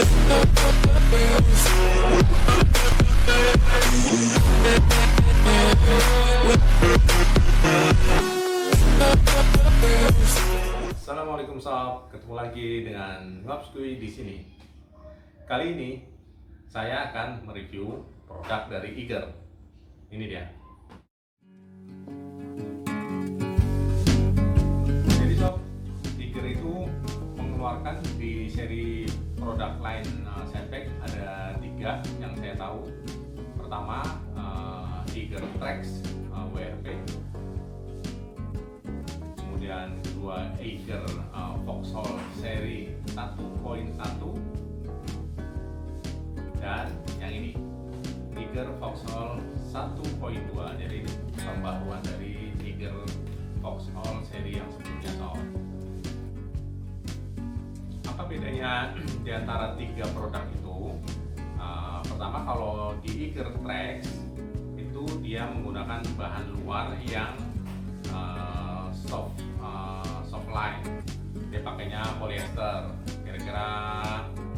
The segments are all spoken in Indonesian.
Assalamualaikum sob, ketemu lagi dengan Ngopskui di sini. Kali ini saya akan mereview produk dari Eiger. Ini dia. Jadi sob, Eiger itu mengeluarkan di seri produk line setback ada 3 yang saya tahu. Pertama Eiger Trax WRP, kemudian kedua Eiger Vauxhall seri 1.1, dan yang ini Eiger Vauxhall 1.2. Jadi ini pembaruan dari Eiger Vauxhall seri yang sebelumnya sob. Apa bedanya di antara 3 produk itu? Pertama, kalau di Eiger Trax itu dia menggunakan bahan luar yang soft line. Dia pakainya polyester, kira-kira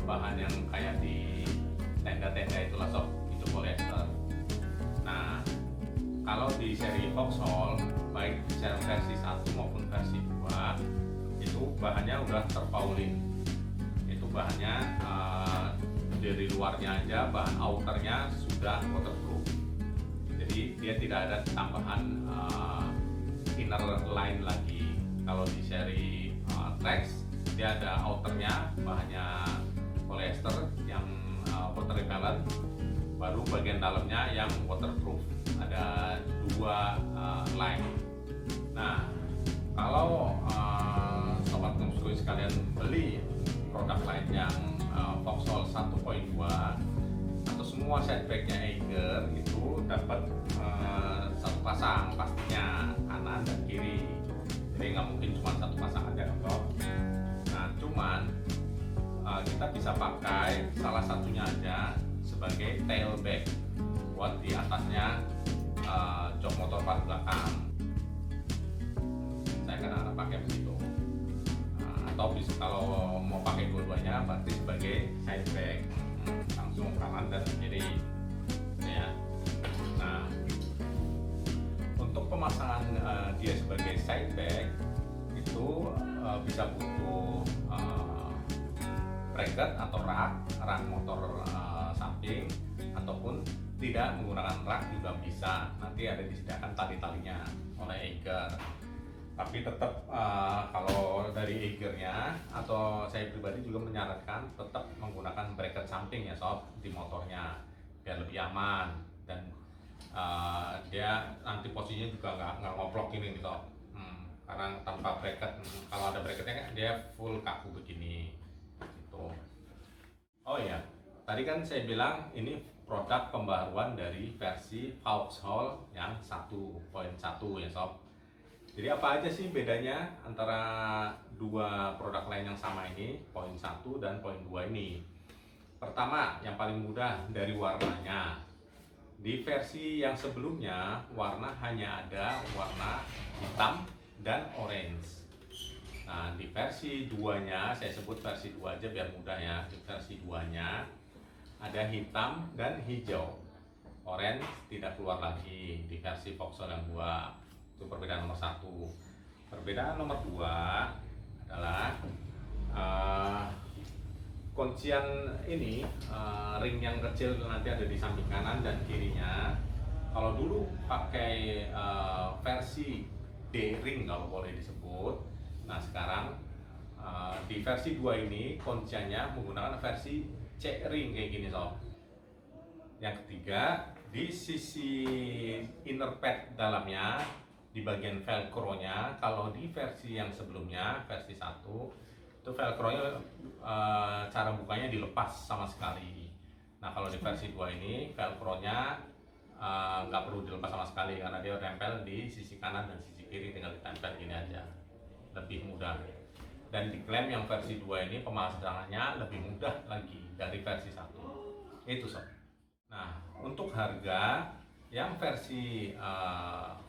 bahan yang kayak di tenda-tenda itulah sob, itu polyester. Nah, kalau di seri Vauxhall baik versi 1 maupun versi 2 itu bahannya udah terpaulin. Itu bahannya dari luarnya aja, bahan outernya sudah waterproof. Jadi dia tidak ada tambahan inner line lagi. Kalau di seri Trax dia ada outernya, bahannya polyester yang water repellent, baru bagian dalamnya yang waterproof. Ada 2 line. Nah, kalau sobat Ngopskui sekalian beli produk lain yang Vauxhall 1.2 atau semua setbacknya Eiger itu dapat 1 pasang pastinya, kanan dan kiri. Jadi nggak mungkin cuma 1 pasang aja kan. Nah, cuman kita bisa pakai salah satunya aja sebagai tailback buat di atasnya jok motor pas belakang. Saya kadang-kadang pakai begitu. Atau bisa kalau mau pakai dua-duanya berarti sebagai sideback, langsung kanan dan kiri ya. Nah, untuk pemasangan dia sebagai sideback itu bisa butuh bracket atau rak motor samping, ataupun tidak menggunakan rak juga bisa. Nanti ada disediakan tali-talinya oleh Eiger. Tapi tetap kalau dari Eigernya atau saya pribadi juga menyarankan tetap menggunakan bracket samping ya sob di motornya biar lebih aman, dan dia nanti posisinya juga nggak ngoplok ini nih sob. Karena tanpa bracket, kalau ada bracketnya kan dia full kaku begini gitu. Oh iya, tadi kan saya bilang ini produk pembaruan dari versi Vauxhall yang 1.1 ya sob. Jadi apa aja sih bedanya antara 2 produk lain yang sama ini, poin 1 dan poin 2 ini? Pertama, yang paling mudah dari warnanya. Di versi yang sebelumnya, warna hanya ada warna hitam dan orange. Nah, di versi 2-nya, saya sebut versi 2 aja biar mudah ya. Di versi 2-nya ada hitam dan hijau. Orange tidak keluar lagi di versi Vauxhall yang 2. Itu perbedaan nomor 1. Perbedaan nomor 2 adalah kuncian ini, ring yang kecil nanti ada di samping kanan dan kirinya. Kalau dulu pakai versi D-ring kalau boleh disebut. Nah, sekarang di versi 2 ini kunciannya menggunakan versi C-ring kayak gini sob. Yang ketiga, di sisi inner pad dalamnya, di bagian velcro-nya, kalau di versi yang sebelumnya, versi 1 itu velcro-nya cara bukanya dilepas sama sekali. Nah, kalau di versi 2 ini velcro-nya nggak perlu dilepas sama sekali karena dia nempel di sisi kanan dan sisi kiri, tinggal ditempel gini aja, lebih mudah. Dan diklaim yang versi 2 ini pemasangannya lebih mudah lagi dari versi 1. Itu sob. Nah, untuk harga yang versi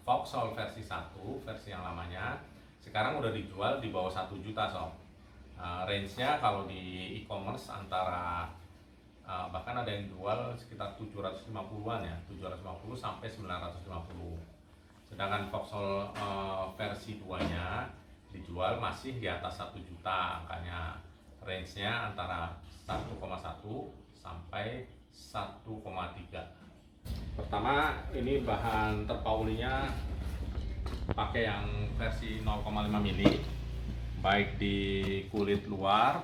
Vauxhall versi 1, versi yang lamanya, sekarang udah dijual di bawah 1 juta sob. Range-nya kalau di e-commerce antara bahkan ada yang jual sekitar 750-an ya, 750 sampai 950. Sedangkan Vauxhall versi 2-nya dijual masih di atas 1 juta angkanya. Range-nya antara 1,1 sampai 1,3. Pertama, ini bahan terpaulinya pakai yang versi 0,5 mili, baik di kulit luar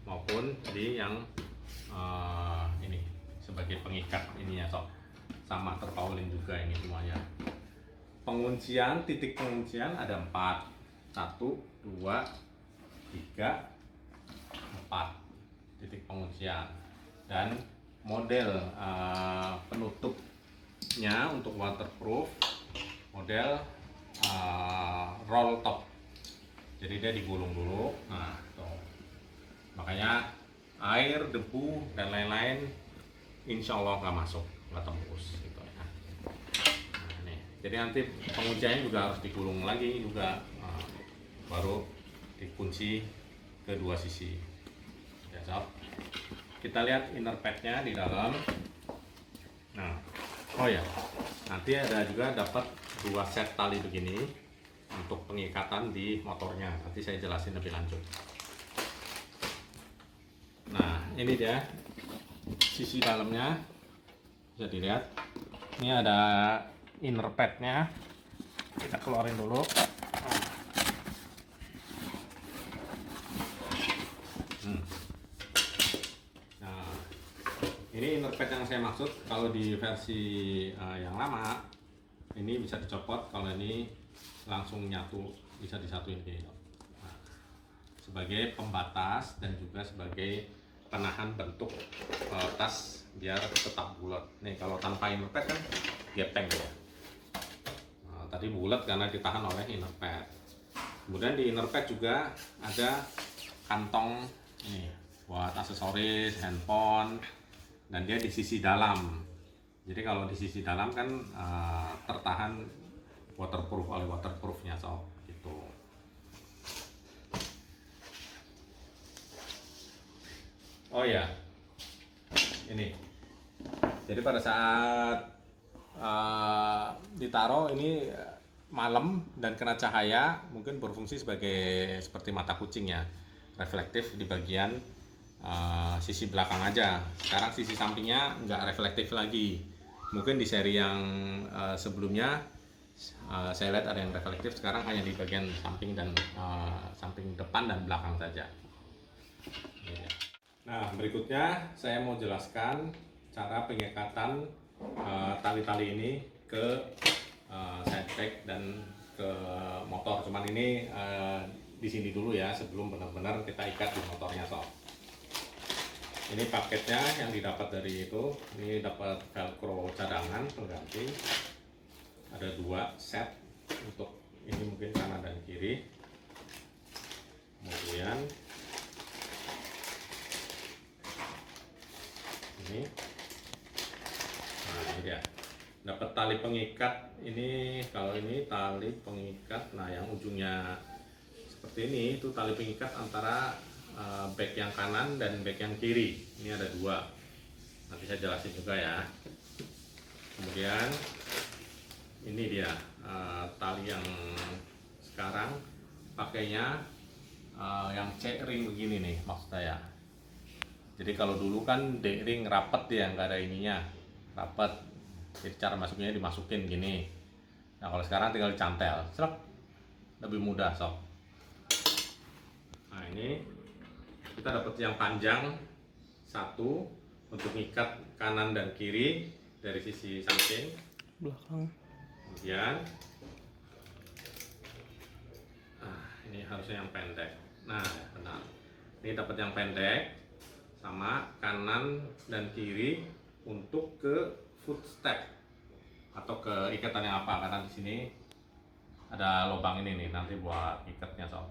maupun di yang ini sebagai pengikat ininya sob. Sama terpaulin juga ini semuanya. Penguncian, titik penguncian ada 4. 1, 2, 3, 4 titik penguncian. Dan model penutupnya untuk waterproof model roll top. Jadi dia digulung dulu. Nah, tuh. Makanya air, debu dan lain-lain insya Allah nggak masuk, nggak tembus gitu ya. Nah, nih. Jadi nanti pengunciannya juga harus digulung lagi juga, baru dikunci kedua sisi. Ya, sob. Kita lihat inner padnya di dalam. Nah, oh ya, nanti ada juga dapat 2 set tali begini untuk pengikatan di motornya. Nanti saya jelasin lebih lanjut. Nah, ini dia sisi dalamnya, bisa dilihat. Ini ada inner padnya. Kita keluarin dulu. Nah, ini inner pad yang saya maksud. Kalau di versi yang lama ini bisa dicopot, kalau ini langsung nyatu, bisa disatuin kayak gitu. Nah, sebagai pembatas dan juga sebagai penahan bentuk tas biar tetap bulat. Nih kalau tanpa inner pad kan gepeng ya. Nah, tadi bulat karena ditahan oleh inner pad. Kemudian di inner pad juga ada kantong ini buat aksesoris, handphone, dan dia di sisi dalam. Jadi kalau di sisi dalam kan tertahan waterproof oleh waterproofnya sob gitu. Oh ya, ini. Jadi pada saat ditaruh ini malam dan kena cahaya, mungkin berfungsi sebagai seperti mata kucing ya, reflektif di bagian sisi belakang aja. Sekarang sisi sampingnya nggak reflektif lagi. Mungkin di seri yang sebelumnya saya lihat ada yang reflektif, sekarang hanya di bagian samping dan samping depan dan belakang saja. Nah, berikutnya saya mau jelaskan cara pengikatan tali-tali ini ke side pack dan ke motor. Cuman ini di sini dulu ya, sebelum benar-benar kita ikat di motornya sob. Ini paketnya yang didapat dari itu. Ini dapat velcro cadangan pengganti. Ada 2 set untuk ini, mungkin kanan dan kiri. Kemudian ini. Nah, ini dia. Dapat tali pengikat. Ini kalau ini tali pengikat. Nah, yang ujungnya seperti ini itu tali pengikat antara back yang kanan dan back yang kiri. Ini ada 2. Nanti saya jelasin juga ya. Kemudian ini dia tali yang sekarang pakainya yang C-ring begini nih maksud saya. Jadi kalau dulu kan D-ring rapet ya, nggak ada ininya, rapet. Jadi cara masuknya dimasukin gini. Nah kalau sekarang tinggal dicantel, selek, lebih mudah sob. Nah ini kita dapat yang panjang 1 untuk ngikat kanan dan kiri dari sisi samping belakang. Kemudian ini harusnya yang pendek. Nah benar, ini dapat yang pendek sama kanan dan kiri untuk ke footstep atau ke ikatannya apa, karena di sini ada lubang ini nih nanti buat ikatnya sob.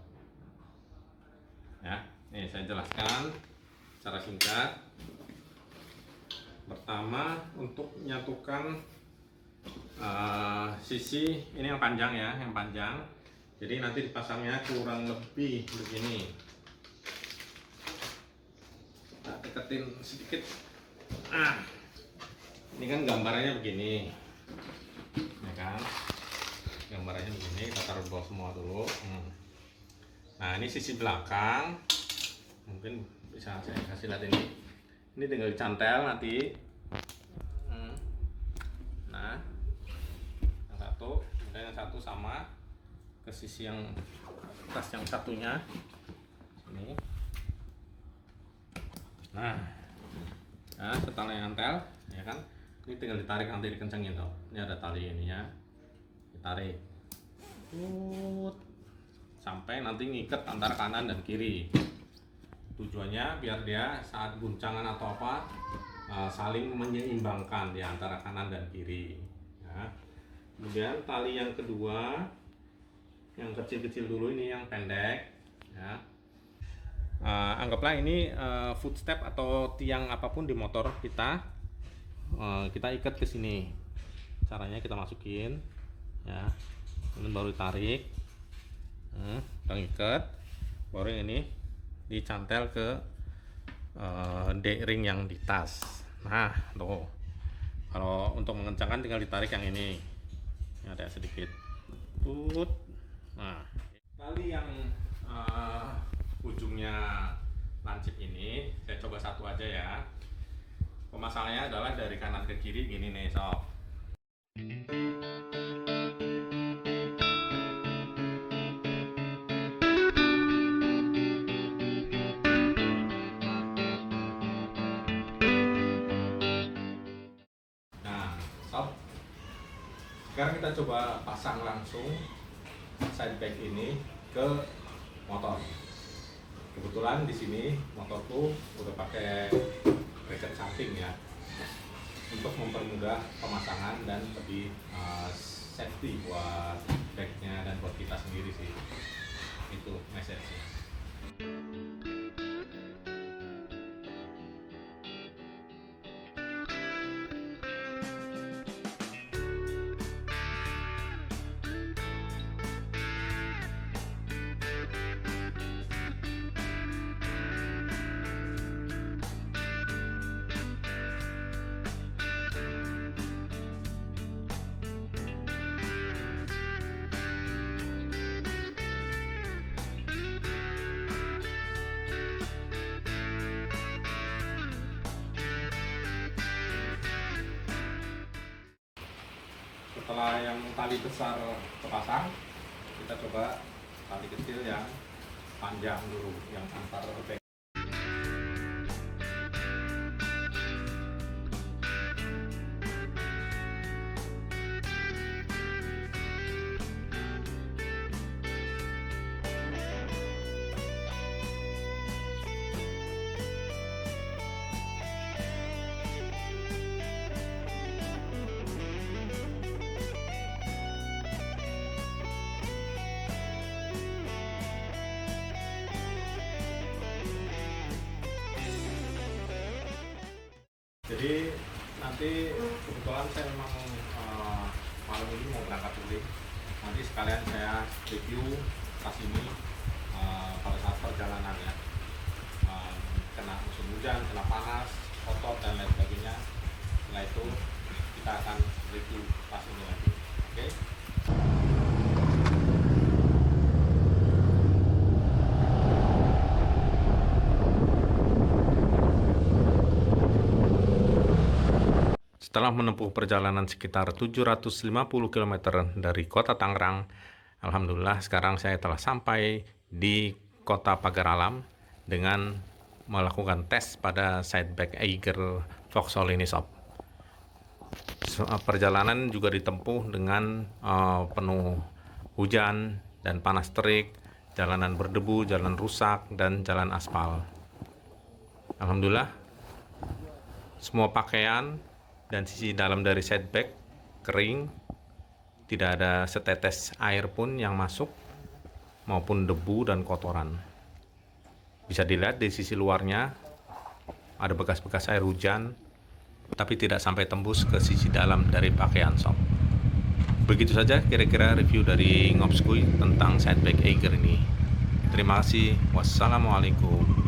Ya, nih saya jelaskan secara singkat. Pertama, untuk menyatukan sisi ini yang panjang ya, yang panjang. Jadi nanti dipasangnya kurang lebih begini. deketin sedikit. Ini kan gambarannya begini, ya kan? Gambarannya begini, kita taruh bawah semua dulu. Nah, ini sisi belakang, mungkin bisa saya kasih lihat ini. Ini tinggal dicantel nanti. Nah, yang satu, kemudian yang satu sama ke sisi yang atas yang satunya. Ini. Nah, setelah yang nempel, ya kan? Ini tinggal ditarik, nanti dikencengin tuh. Ini ada tali ininya, ditarik, sampai nanti ngikat antara kanan dan kiri. Tujuannya biar dia saat guncangan atau apa saling menyeimbangkan di antara kanan dan kiri. Ya. Kemudian tali yang kedua, yang kecil-kecil dulu, ini yang pendek. Ya. Anggaplah ini footstep atau tiang apapun di motor kita. Kita ikat ke sini. Caranya kita masukin, ya, kemudian baru ditarik, kita ikat, baru yang ini dicantel ke D-ring yang di tas. Nah, tuh. Kalau untuk mengencangkan tinggal ditarik yang ini ada sedikit. Nah, tali yang ujungnya lancip ini saya coba satu aja ya. Pemasangannya adalah dari kanan ke kiri gini nih sob. Nah sob, sekarang kita coba pasang langsung side bag ini ke motor. Kebetulan di sini motorku udah pakai bracket samping ya, untuk mempermudah pemasangan dan lebih safety buat bagnya dan buat kita sendiri sih. Itu message-nya. Setelah yang tali besar terpasang, kita coba tali kecil yang panjang dulu, yang antar bag. Jadi nanti kebetulan saya memang malam ini mau berangkat dulu. Nanti sekalian saya review tas ini pada saat perjalanan ya. Kena musim hujan, kena panas, kotor dan lain sebagainya. Setelah itu kita akan review tas ini lagi. Oke? Setelah menempuh perjalanan sekitar 750 km dari kota Tangerang, alhamdulillah sekarang saya telah sampai di kota Pagar Alam dengan melakukan tes pada side bag Eiger Vauxhall ini sob. Perjalanan juga ditempuh dengan penuh hujan dan panas terik, jalanan berdebu, jalan rusak, dan jalan aspal. Alhamdulillah semua pakaian dan sisi dalam dari side bag kering, tidak ada setetes air pun yang masuk maupun debu dan kotoran. Bisa dilihat di sisi luarnya ada bekas-bekas air hujan, tapi tidak sampai tembus ke sisi dalam dari pakaian sob. Begitu saja kira-kira review dari Ngopskuy tentang side bag Eiger ini. Terima kasih. Wassalamualaikum.